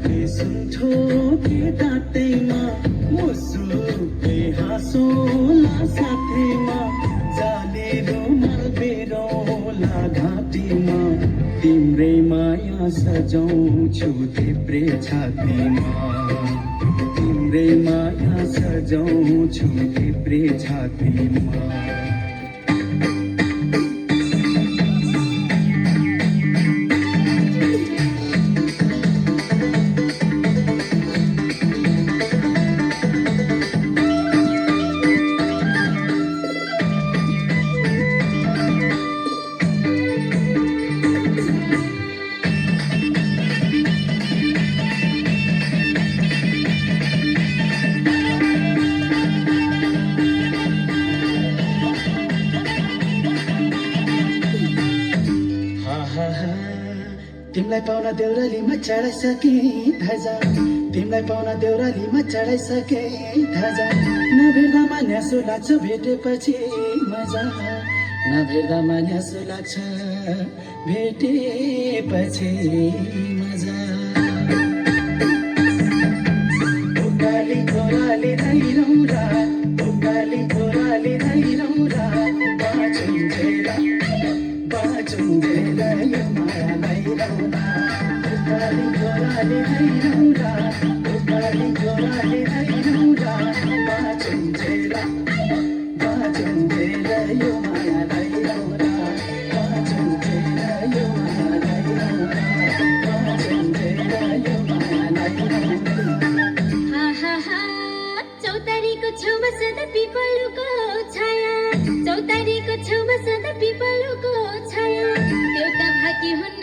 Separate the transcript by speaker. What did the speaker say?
Speaker 1: सुन्थो के दाँतैमा मुसुके हाँसोला साथैमा जाले रुमाल बेरौला घाँटीमा तिम्रै माया सजाउँछु तिम्रै छातीमा तिम्रै माया सजाउँछु तिम्रै छातीमा तिमलाई पाउन देउरालीमा चढाइसके धजा तिमलाई पाउन देउरालीमा चढाइसके धजा नभेट्दामा न्यासो लाग्छ भेटेपछि मजा नभेट्दामा न्यासो लाग्छ भेटेपछि मजा उकाली घोराली धैरौँला उकाली घोराली धैरौँला बाँचुन्जेला बाँचुन्जेला यो मायालाई उकाली घोराली धैरौँला उकाली घोराली धैरौँला बाँचुन्जेला बाँचुन्जेला यो मायालाई बाँचुन्जेला यो मायालाई बाँचुन्जेला यो मायालाई
Speaker 2: चौतारीको छेउमा सदा पिपलुको छाया चौतारीको छेउमा सदा पिपलुको छाया एउटा भाकी हुन्